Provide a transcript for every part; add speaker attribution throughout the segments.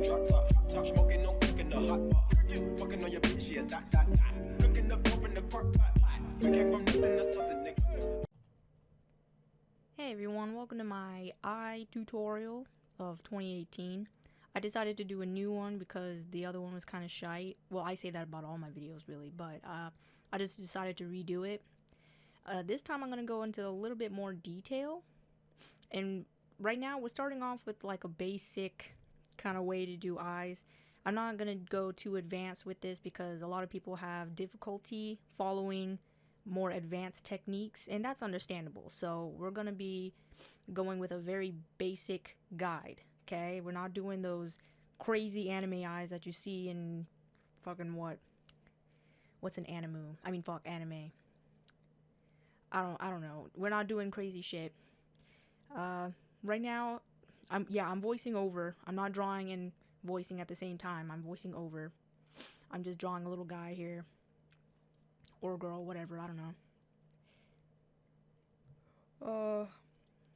Speaker 1: Hey everyone, welcome to my eye tutorial of 2018. I decided to do a new one because the other one was kind of shite. Well, I say that about all my videos really, but I just decided to redo it. This time I'm going to go into a little bit more detail. And right now we're starting off with like a basic kind of way to do eyes. I'm not going to go too advanced with this because a lot of people have difficulty following more advanced techniques, and that's understandable. So we're going to be going with a very basic guide, okay? We're not doing those crazy anime eyes that you see in fucking what's an anime? I mean, fuck, anime. I don't know. We're not doing crazy shit. Right now, I'm voicing over. I'm not drawing and voicing at the same time. I'm voicing over. I'm just drawing a little guy here. Or girl, whatever, I don't know.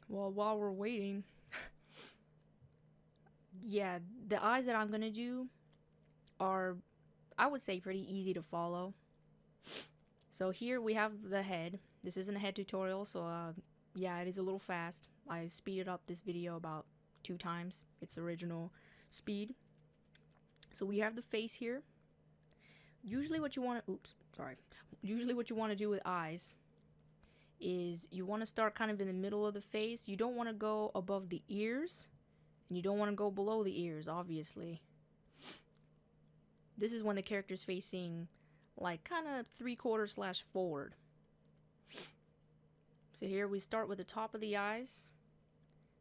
Speaker 1: Well, while we're waiting, yeah, the eyes that I'm gonna do are, I would say, pretty easy to follow. So here we have the head. This isn't a head tutorial, so yeah, it is a little fast. I speeded up this video about 2 times its original speed. So we have the face here. Usually what you want to, usually what you want to do with eyes is you want to start kind of in the middle of the face. You don't want to go above the ears, and you don't want to go below the ears, obviously. This is when the character's facing like kind of 3/4 / forward. So here we start with the top of the eyes.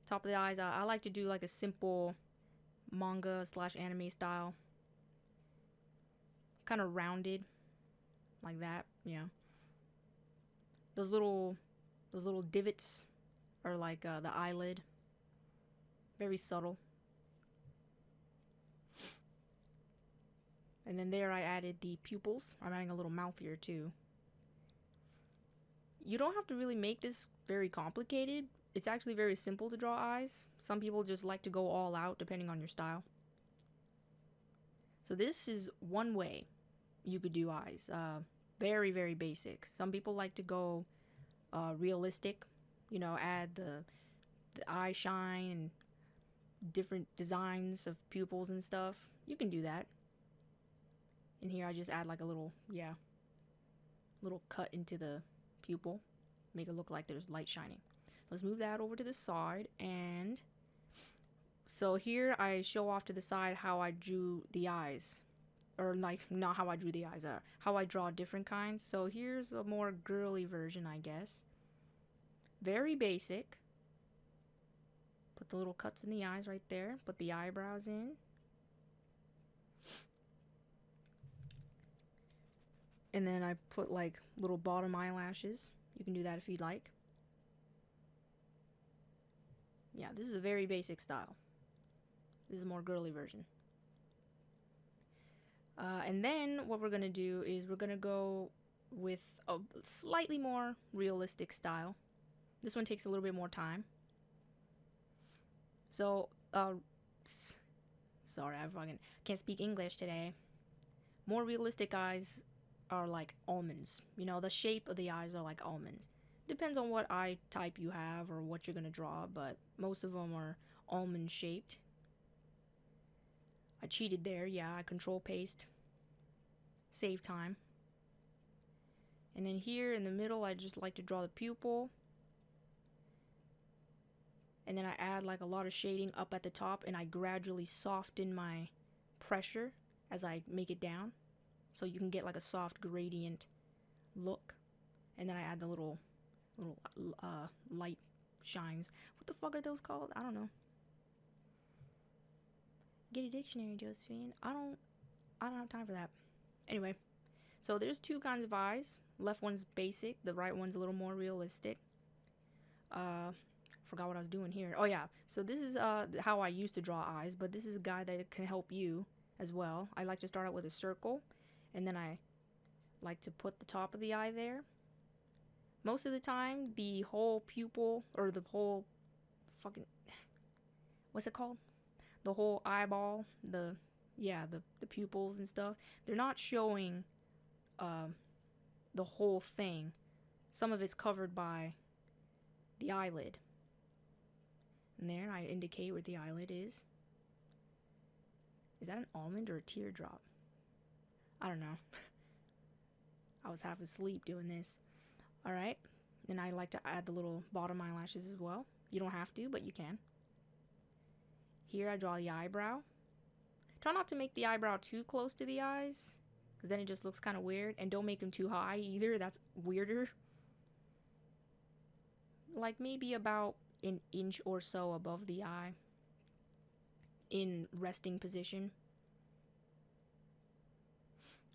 Speaker 1: Top of the eyes, I like to do like a simple manga / anime style. Kind of rounded like that, yeah. Those little divots are like the eyelid. Very subtle. And then there I added the pupils. I'm adding a little mouth here too. You don't have to really make this very complicated. It's actually very simple to draw eyes. Some people just like to go all out depending on your style. So this is one way you could do eyes. Very, very basic. Some people like to go realistic, you know, add the eye shine and different designs of pupils and stuff. You can do that. And here I just add like a little, yeah, little cut into the pupil. Make it look like there's light shining. Let's move that over to the side. And so here I show off to the side how I drew the eyes. Or like, not how I drew the eyes, how I draw different kinds. So here's a more girly version, I guess. Very basic. Put the little cuts in the eyes right there. Put the eyebrows in. And then I put like little bottom eyelashes. You can do that if you'd like. Yeah, this is a very basic style. This is a more girly version. And then what we're going to do is we're going to go with a slightly more realistic style. This one takes a little bit more time. So, sorry, I fucking can't speak English today. More realistic eyes are like almonds. You know, the shape of the eyes are like almonds. Depends on what eye type you have or what you're going to draw, but most of them are almond shaped. I cheated there, yeah, I control paste. Save time. And then here in the middle, I just like to draw the pupil. And then I add like a lot of shading up at the top, and I gradually soften my pressure as I make it down. So you can get like a soft gradient look. And then I add the little light shines. What the fuck are those called? I don't know. Get a dictionary, Josephine. I don't have time for that. Anyway, so there's 2 kinds of eyes. Left one's basic, the right one's a little more realistic. Forgot what I was doing here. Oh yeah, so this is how I used to draw eyes, but this is a guide that can help you as well. I like to start out with a circle, and then I like to put the top of the eye there. Most of the time, the whole pupil, or the whole fucking, what's it called? the whole eyeball, the pupils and stuff, they're not showing the whole thing. Some of it's covered by the eyelid. And there I indicate where the eyelid is. Is that an almond or a teardrop? I don't know. I was half asleep doing this. Alright. Then I like to add the little bottom eyelashes as well. You don't have to, but you can. Here I draw the eyebrow. Try not to make the eyebrow too close to the eyes, because then it just looks kind of weird. And don't make them too high either. That's weirder. Like maybe about an inch or so above the eye. In resting position.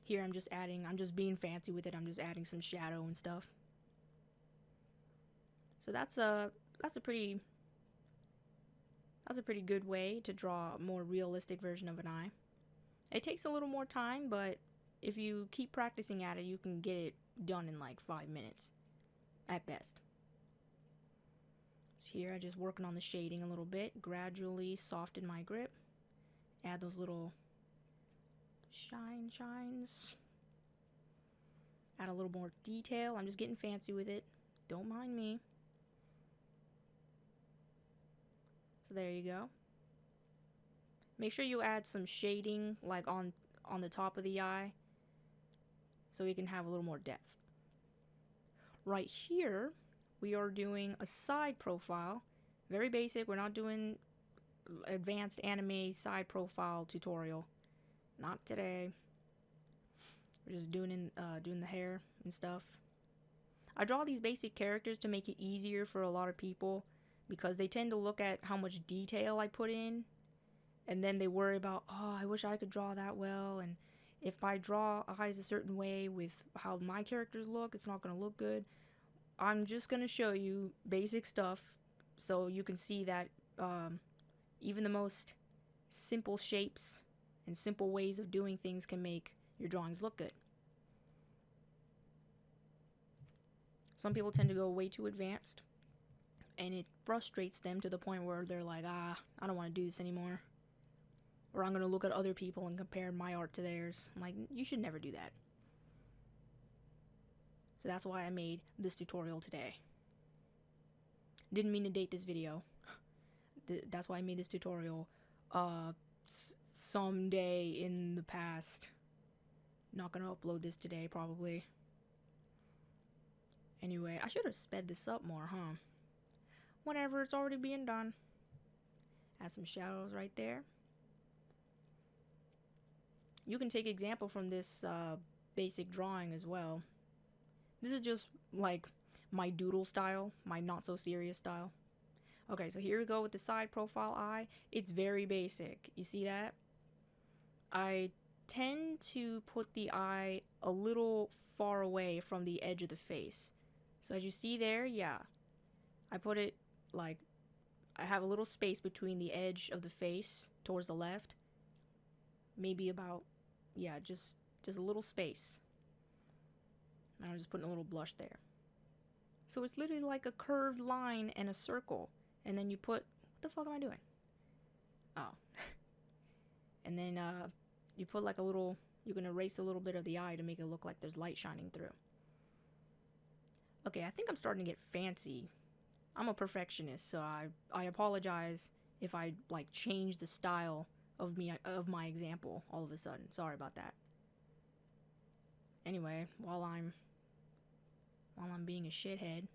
Speaker 1: Here I'm just being fancy with it. I'm just adding some shadow and stuff. So that's a pretty good way to draw a more realistic version of an eye. It takes a little more time, but if you keep practicing at it, you can get it done in like 5 minutes at best. So here I just working on the shading a little bit, gradually soften my grip, add those little shines, add a little more detail. I'm just getting fancy with it, don't mind me. So there you go. Make sure you add some shading like on the top of the eye so we can have a little more depth. Right here we are doing a side profile. Very basic. We're not doing advanced anime side profile tutorial. Not today. We're just doing the hair and stuff. I draw these basic characters to make it easier for a lot of people, because they tend to look at how much detail I put in, and then they worry about, oh, I wish I could draw that well, and if I draw eyes a certain way with how my characters look, it's not going to look good. I'm just going to show you basic stuff so you can see that even the most simple shapes and simple ways of doing things can make your drawings look good. Some people tend to go way too advanced, and it frustrates them to the point where they're like, I don't want to do this anymore. Or I'm going to look at other people and compare my art to theirs. I'm like, you should never do that. So that's why I made this tutorial today. Didn't mean to date this video. That's why I made this tutorial someday in the past. Not going to upload this today, probably. Anyway, I should have sped this up more, huh? Whatever, it's already being done. Add some shadows right there. You can take example from this basic drawing as well. This is just like my doodle style, my not so serious style. Okay, so here we go with the side profile eye. It's very basic. You see that? I tend to put the eye a little far away from the edge of the face. So as you see there, yeah, I put it like, I have a little space between the edge of the face towards the left. Maybe about, yeah, just a little space. And I'm just putting a little blush there. So it's literally like a curved line and a circle. And then you put, what the fuck am I doing? Oh. And then you put like a little, you can erase a little bit of the eye to make it look like there's light shining through. Okay, I think I'm starting to get fancy. I'm a perfectionist, so I apologize if I like change the style of my example all of a sudden. Sorry about that. Anyway, while I'm being a shithead.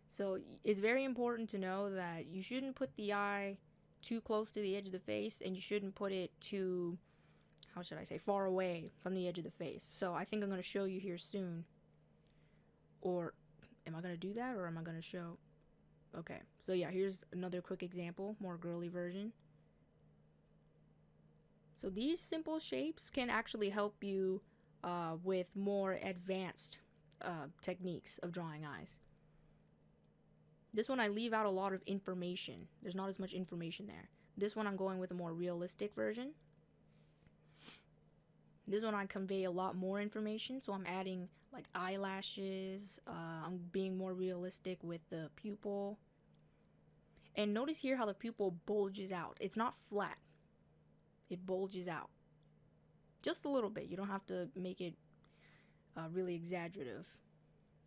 Speaker 1: So it's very important to know that you shouldn't put the eye too close to the edge of the face, and you shouldn't put it too, how should I say, far away from the edge of the face. So I think I'm going to show you here soon. Or am I going to do that, or am I going to show? Okay, so yeah, here's another quick example, more girly version. So these simple shapes can actually help you with more advanced techniques of drawing eyes. This one I leave out a lot of information. There's not as much information there. This one I'm going with a more realistic version. This one I convey a lot more information, so I'm adding like eyelashes. I'm being more realistic with the pupil. And notice here how the pupil bulges out. It's not flat. It bulges out. Just a little bit. You don't have to make it really exaggerative.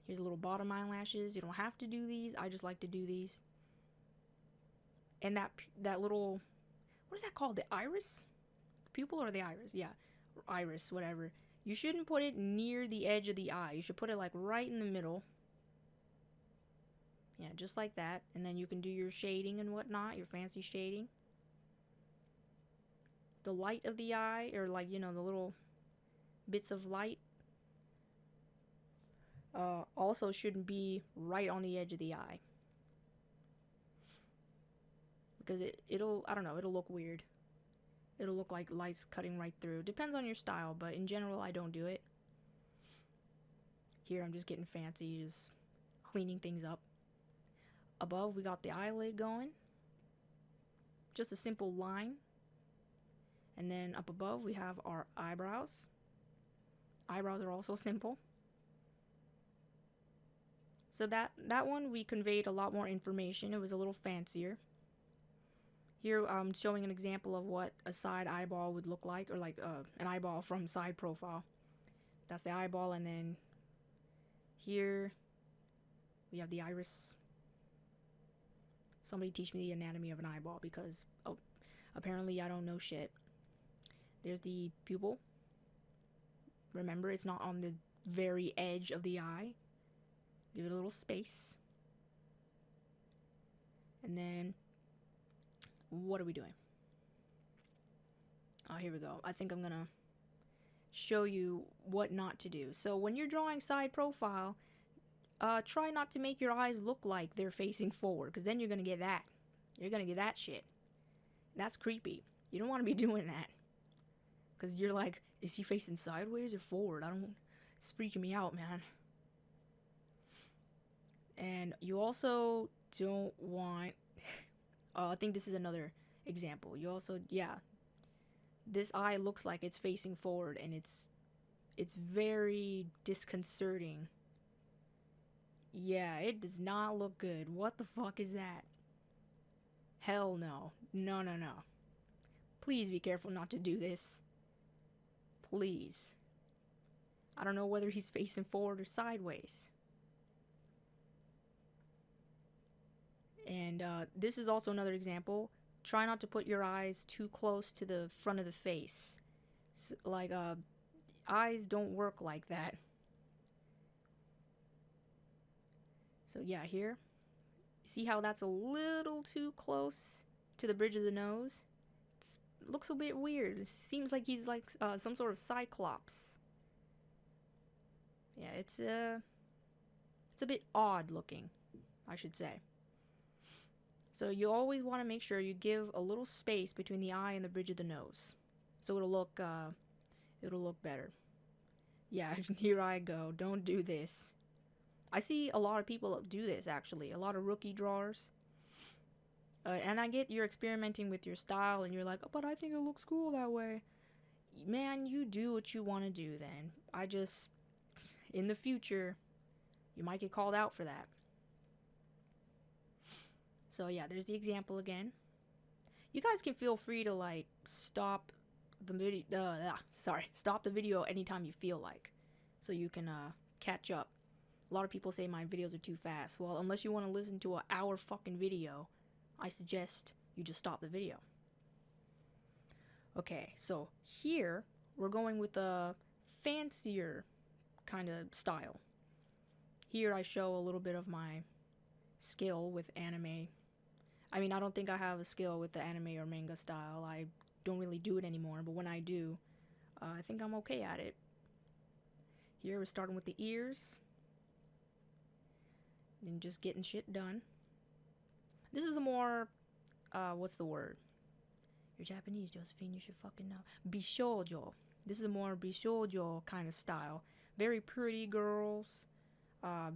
Speaker 1: Here's a little bottom eyelashes. You don't have to do these. I just like to do these. And that little, what is that called? The iris? Pupil or the iris? Yeah. Iris, whatever. You shouldn't put it near the edge of the eye. You should put it like right in the middle. Yeah, just like that. And then you can do your shading and whatnot, your fancy shading. The light of the eye, or like, you know, the little bits of light, also shouldn't be right on the edge of the eye. Because it'll, I don't know, it'll look weird. It'll look like light's cutting right through. Depends on your style, but in general, I don't do it. Here, I'm just getting fancy, just cleaning things up. Above, we got the eyelid going. Just a simple line. And then up above, we have our eyebrows. Eyebrows are also simple. So that one, we conveyed a lot more information. It was a little fancier. Here I'm showing an example of what a side eyeball would look like, or like an eyeball from side profile. That's the eyeball, and then here we have the iris. Somebody teach me the anatomy of an eyeball, because apparently I don't know shit. There's the pupil. Remember, it's not on the very edge of the eye. Give it a little space. And then, what are we doing? Oh, here we go. I think I'm gonna show you what not to do. So when you're drawing side profile, try not to make your eyes look like they're facing forward, because then you're gonna get that. You're gonna get that shit. That's creepy. You don't want to be doing that, because you're like, is he facing sideways or forward? It's freaking me out, man. And you also don't want, I think this is another example. You also, yeah, this eye looks like it's facing forward, and it's very disconcerting. Yeah, it does not look good. What the fuck is that? Hell no. No, no, no. Please be careful not to do this. Please. I don't know whether he's facing forward or sideways. And this is also another example. Try not to put your eyes too close to the front of the face. So, like, eyes don't work like that. So yeah, here. See how that's a little too close to the bridge of the nose? It looks a bit weird. It seems like he's like some sort of cyclops. Yeah, it's a bit odd looking, I should say. So you always want to make sure you give a little space between the eye and the bridge of the nose, so it'll look better. Yeah, here I go. Don't do this. I see a lot of people do this, actually. A lot of rookie drawers. And I get you're experimenting with your style, and you're like, oh, but I think it looks cool that way. Man, you do what you want to do then. In the future, you might get called out for that. So yeah, there's the example again. You guys can feel free to like stop the video anytime you feel like, so you can catch up. A lot of people say my videos are too fast. Well, unless you want to listen to an hour fucking video, I suggest you just stop the video. Okay, so here we're going with a fancier kind of style. Here I show a little bit of my skill with anime. I mean, I don't think I have a skill with the anime or manga style. I don't really do it anymore, but when I do, I think I'm okay at it. Here we're starting with the ears. And just getting shit done. This is a more, what's the word? You're Japanese, Josephine, you should fucking know. Bishoujo. This is a more bishoujo kind of style. Very pretty girls,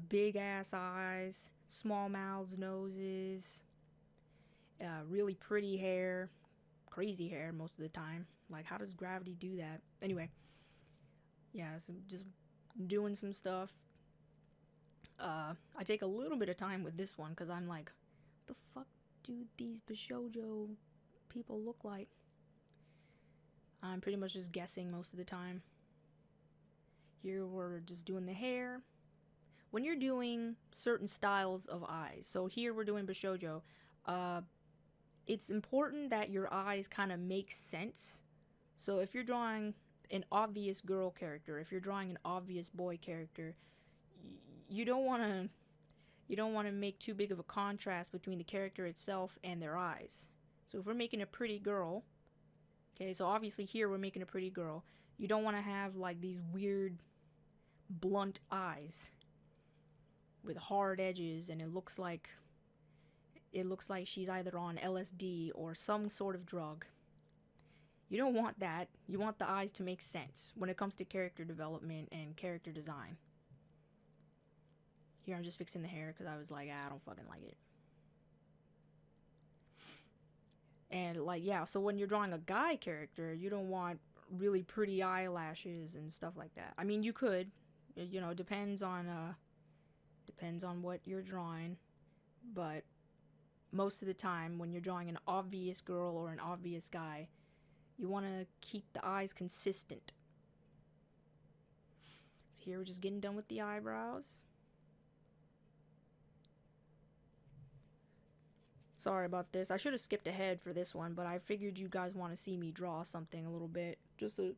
Speaker 1: big ass eyes, small mouths, noses, really pretty hair, crazy hair most of the time. Like, how does gravity do that? Anyway, yeah, so just doing some stuff. I take a little bit of time with this one because I'm like, what the fuck do these Bishoujo people look like? I'm pretty much just guessing most of the time. Here we're just doing the hair. When you're doing certain styles of eyes, so here we're doing Bishoujo, it's important that your eyes kind of make sense. So if you're drawing an obvious girl character, if you're drawing an obvious boy character, you don't want to make too big of a contrast between the character itself and their eyes. So if we're making a pretty girl, okay, so obviously here we're making a pretty girl, you don't want to have like these weird blunt eyes with hard edges, and it looks like she's either on LSD or some sort of drug. You don't want that. You want the eyes to make sense when it comes to character development and character design. Here I'm just fixing the hair because I was like, I don't fucking like it. And like, yeah, so when you're drawing a guy character, you don't want really pretty eyelashes and stuff like that. I mean, you could, you know, depends on what you're drawing, but most of the time when you're drawing an obvious girl or an obvious guy, you want to keep the eyes consistent. So here we're just getting done with the eyebrows. Sorry about this. I should have skipped ahead for this one, but I figured you guys want to see me draw something a little bit. Just a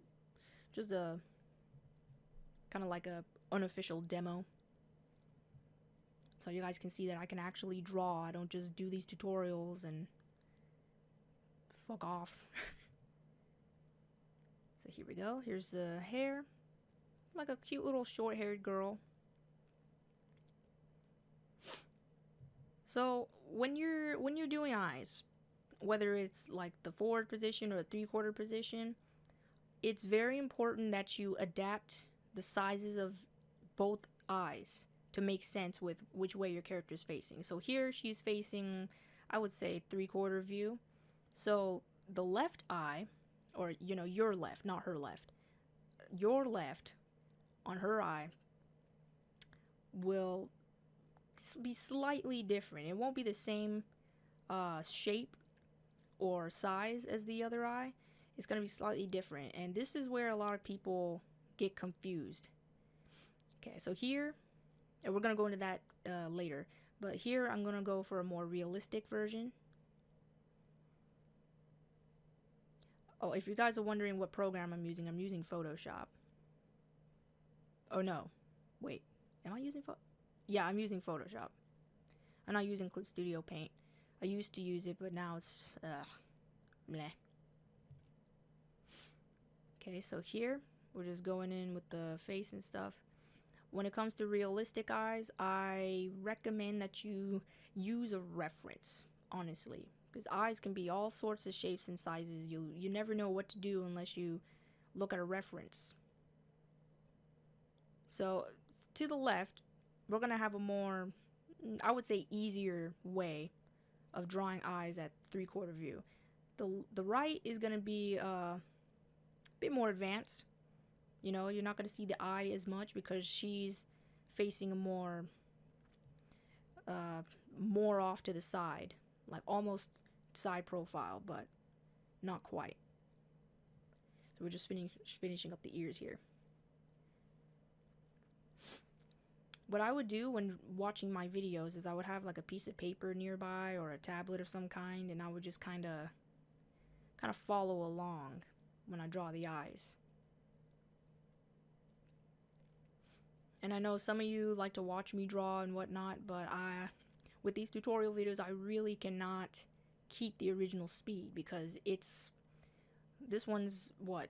Speaker 1: kind of like a unofficial demo. So you guys can see that I can actually draw. I don't just do these tutorials and fuck off. So here we go. Here's the hair. Like a cute little short-haired girl. So when you're doing eyes, whether it's like the forward position or the 3/4 position, it's very important that you adapt the sizes of both eyes to make sense with which way your character is facing. So here she's facing, I would say, 3/4 view. So the left eye, or you know, your left, not her left, your left on her eye will be slightly different. It won't be the same shape or size as the other eye. It's going to be slightly different, and this is where a lot of people get confused. Okay, so here, and we're going to go into that later, but here I'm going to go for a more realistic version. Oh, if you guys are wondering what program I'm using Photoshop. Oh no, wait, am I using Yeah, I'm using Photoshop. I'm not using Clip Studio Paint. I used to use it, but now it's meh. Okay, so here we're just going in with the face and stuff. When it comes to realistic eyes, I recommend that you use a reference, honestly, because eyes can be all sorts of shapes and sizes. You never know what to do unless you look at a reference. So to the left, we're gonna have a more, I would say, easier way of drawing eyes at 3/4 view. The right is gonna be a bit more advanced. You know, you're not gonna see the eye as much because she's facing a more off to the side, like almost side profile, but not quite. So we're just finishing up the ears here. What I would do when watching my videos is I would have like a piece of paper nearby or a tablet of some kind, and I would just kind of follow along when I draw the eyes. And I know some of you like to watch me draw and whatnot, but with these tutorial videos, I really cannot keep the original speed because this one's what,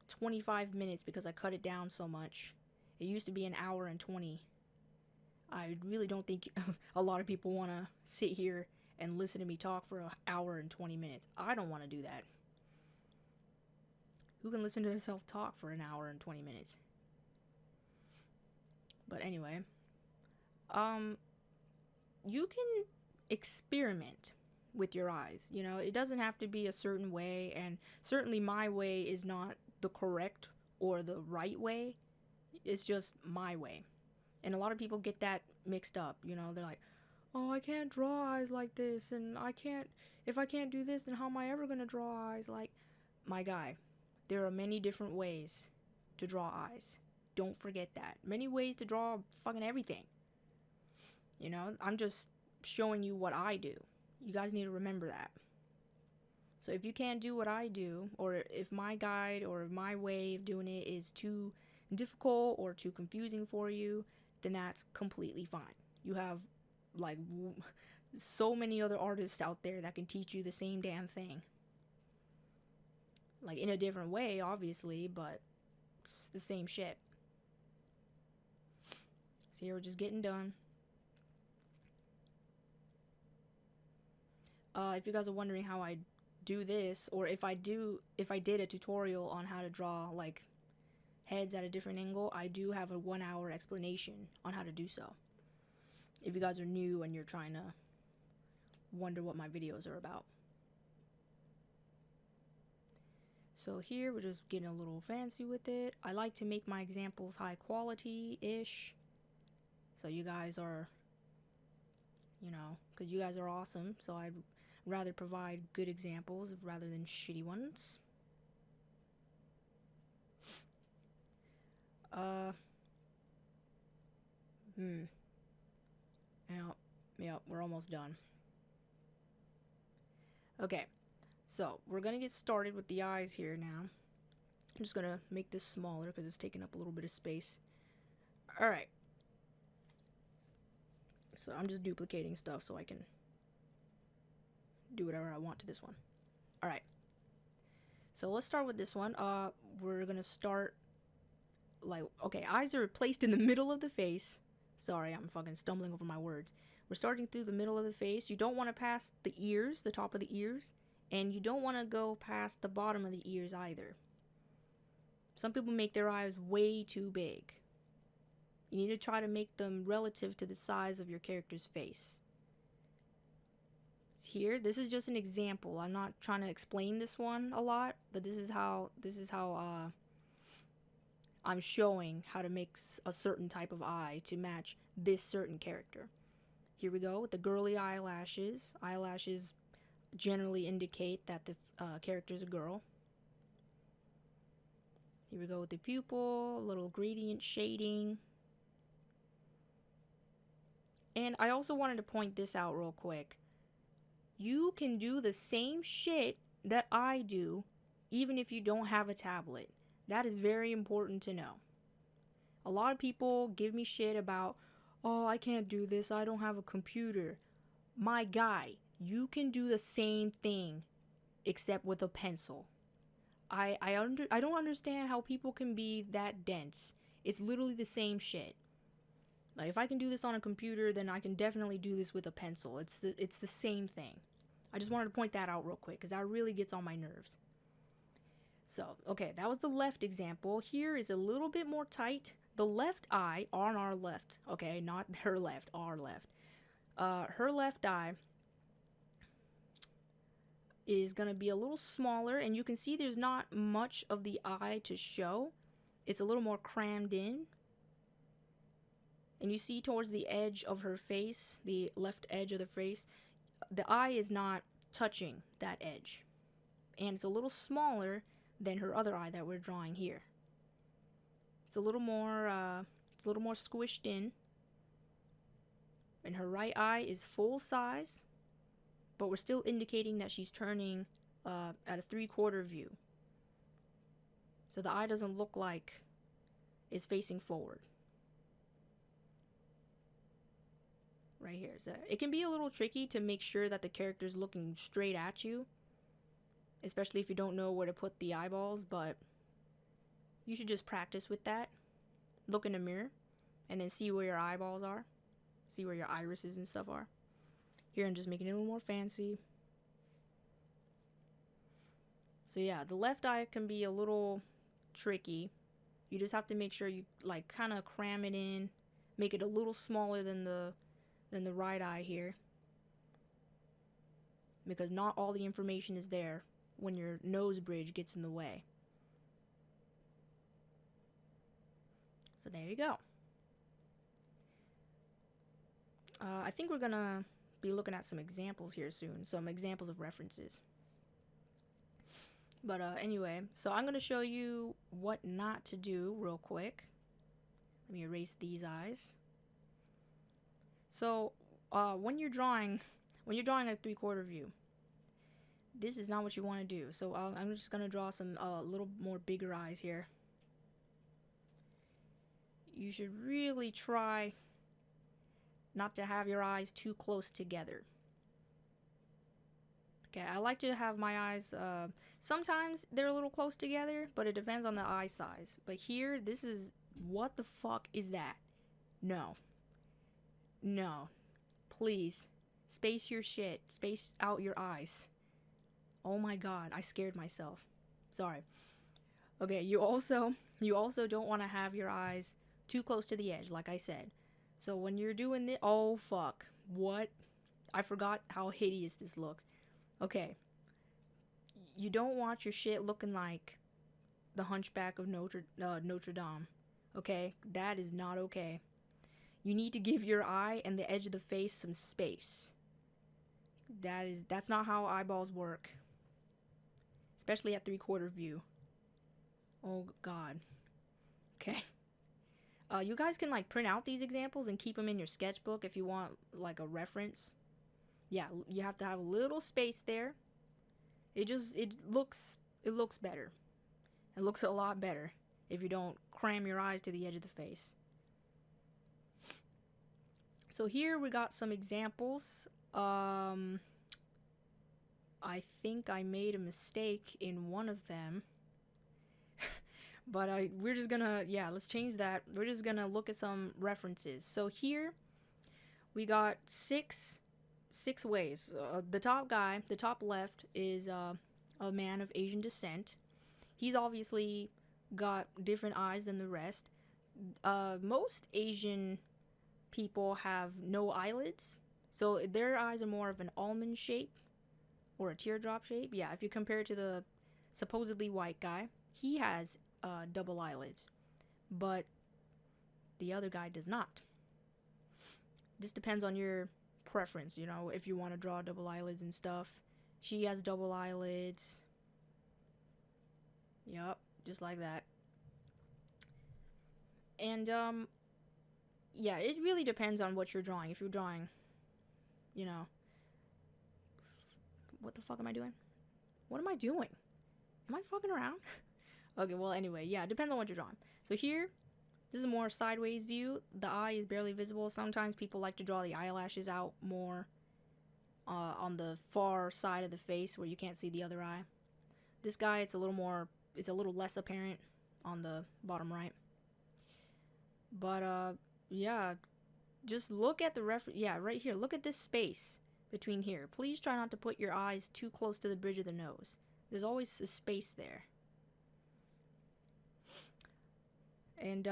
Speaker 1: 25 minutes because I cut it down so much. It used to be an hour and 20. I really don't think a lot of people want to sit here and listen to me talk for an hour and 20 minutes. I don't want to do that. Who can listen to himself talk for an hour and 20 minutes? But anyway, you can experiment with your eyes. You know, it doesn't have to be a certain way, and certainly my way is not the correct or the right way. It's just my way. And a lot of people get that mixed up. You know, they're like, oh, I can't draw eyes like this, and if I can't do this, then how am I ever gonna draw eyes? Like, my guy, there are many different ways to draw eyes. Don't forget that. Many ways to draw fucking everything. You know, I'm just showing you what I do. You guys need to remember that. So if you can't do what I do, or if my guide or my way of doing it is too difficult or too confusing for you, then that's completely fine. You have like so many other artists out there that can teach you the same damn thing. Like in a different way, obviously, but it's the same shit. So here we're just getting done. If you guys are wondering how I do this, or if I did a tutorial on how to draw like heads at a different angle, I do have a 1-hour explanation on how to do so. If you guys are new and you're trying to wonder what my videos are about. So here we're just getting a little fancy with it. I like to make my examples high quality-ish. So you guys are, you know, because you guys are awesome. So I'd rather provide good examples rather than shitty ones. Yep, we're almost done. Okay, so we're gonna get started with the eyes here now. I'm just gonna make this smaller because it's taking up a little bit of space. Alright. So I'm just duplicating stuff so I can do whatever I want to this one. Alright. So let's start with this one. We're gonna start like, okay, eyes are placed in the middle of the face. Sorry, I'm fucking stumbling over my words. We're starting through the middle of the face. You don't want to pass the ears, the top of the ears, and you don't want to go past the bottom of the ears either. Some people make their eyes way too big. You need to try to make them relative to the size of your character's face. Here, this is just an example. I'm not trying to explain this one a lot, but this is how I'm showing how to make a certain type of eye to match this certain character. Here we go with the girly eyelashes. Eyelashes generally indicate that the character is a girl. Here we go with the pupil, a little gradient shading. And I also wanted to point this out real quick. You can do the same shit that I do even if you don't have a tablet. That is very important to know. A lot of people give me shit about, oh, I can't do this, I don't have a computer. My guy, you can do the same thing except with a pencil. I don't understand how people can be that dense. It's literally the same shit. Like, if I can do this on a computer, then I can definitely do this with a pencil. It's the same thing. I just wanted to point that out real quick because that really gets on my nerves. So, okay, that was the left example. Here is a little bit more tight. The left eye on our left, okay, not her left, our left. Her left eye is going to be a little smaller, and you can see there's not much of the eye to show. It's a little more crammed in. And you see towards the edge of her face, the left edge of the face, the eye is not touching that edge. And it's a little smaller than her other eye that we're drawing here. It's a little more squished in. And her right eye is full size, but we're still indicating that she's turning at a 3/4 view. So the eye doesn't look like it's facing forward. Right here. So it can be a little tricky to make sure that the character's looking straight at you, especially if you don't know where to put the eyeballs, but you should just practice with that. Look in the mirror and then see where your eyeballs are. See where your irises and stuff are. Here I'm just making it a little more fancy. So yeah, the left eye can be a little tricky. You just have to make sure you like kind of cram it in, make it a little smaller than the right eye here, because not all the information is there when your nose bridge gets in the way. So there you go. I think we're gonna be looking at some examples here soon, some examples of references. But anyway, so I'm gonna show you what not to do real quick. Let me erase these eyes. So when you're drawing a 3/4 view, this is not what you want to do. So I'm just gonna draw some little more bigger eyes here. You should really try not to have your eyes too close together. Okay, I like to have my eyes, sometimes they're a little close together, but it depends on the eye size. But here, this is, what the fuck is that? No. No. Please. Space your shit. Space out your eyes. Oh my god, I scared myself. Sorry. Okay, you also don't want to have your eyes too close to the edge, like I said. So when you're doing this, oh fuck. What? I forgot how hideous this looks. Okay. You don't want your shit looking like the Hunchback of Notre Dame. Okay? That is not okay. You need to give your eye and the edge of the face some space. That's not how eyeballs work. Especially at 3/4 view. Oh god. Okay. You guys can like print out these examples and keep them in your sketchbook if you want like a reference. Yeah, you have to have a little space there. It looks better. It looks a lot better if you don't cram your eyes to the edge of the face. So here we got some examples. I think I made a mistake in one of them. But we're just gonna, yeah, let's change that. We're just gonna look at some references. So here we got six ways. The top guy, the top left, is a man of Asian descent. He's obviously got different eyes than the rest. Most Asian people have no eyelids, so their eyes are more of an almond shape or a teardrop shape. Yeah, if you compare it to the supposedly white guy, he has double eyelids, but the other guy does not. This depends on your preference, you know, if you want to draw double eyelids and stuff. She has double eyelids. Yup, just like that. And yeah, it really depends on what you're drawing. If you're drawing, you know, what the fuck am I doing? What am I doing? Am I fucking around? Okay, well, anyway, yeah, it depends on what you're drawing. So here, this is a more sideways view. The eye is barely visible. Sometimes people like to draw the eyelashes out more on the far side of the face where you can't see the other eye. This guy, it's a little less apparent on the bottom right. But, yeah, just look at the yeah, right here. Look at this space between here. Please try not to put your eyes too close to the bridge of the nose. There's always a space there. And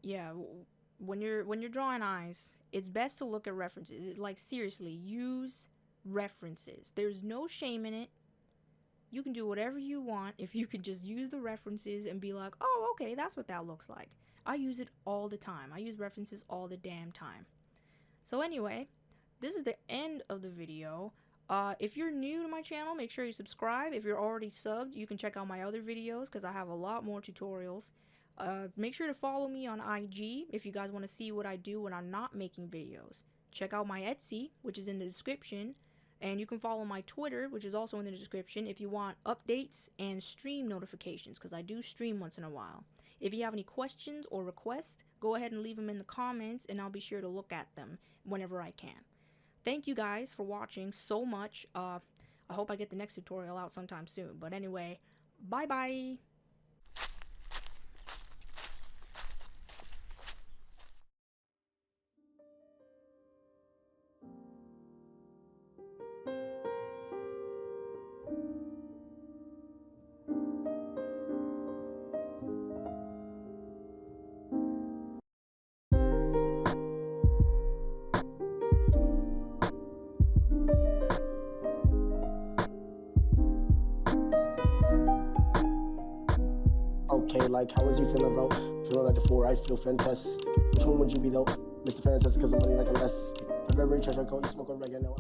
Speaker 1: yeah, when you're drawing eyes, it's best to look at references. Like, seriously, use references. There's no shame in it. You can do whatever you want if you could just use the references and be like, oh, okay, that's what that looks like. I use it all the time. I use references all the damn time. So anyway, this is the end of the video. If you're new to my channel, make sure you subscribe. If you're already subbed, you can check out my other videos because I have a lot more tutorials. Make sure to follow me on IG if you guys want to see what I do when I'm not making videos. Check out my Etsy, which is in the description. And you can follow my Twitter, which is also in the description, if you want updates and stream notifications, because I do stream once in a while. If you have any questions or requests, go ahead and leave them in the comments, and I'll be sure to look at them whenever I can. Thank you guys for watching so much. I hope I get the next tutorial out sometime soon. But anyway, bye-bye.
Speaker 2: Okay, like, how is you feeling, bro? Feeling like the 4, I feel fantastic. Which one would you be, though? Mr. Fantastic, cause I'm money like a less. I'm very treasure, coat, smoke oregano.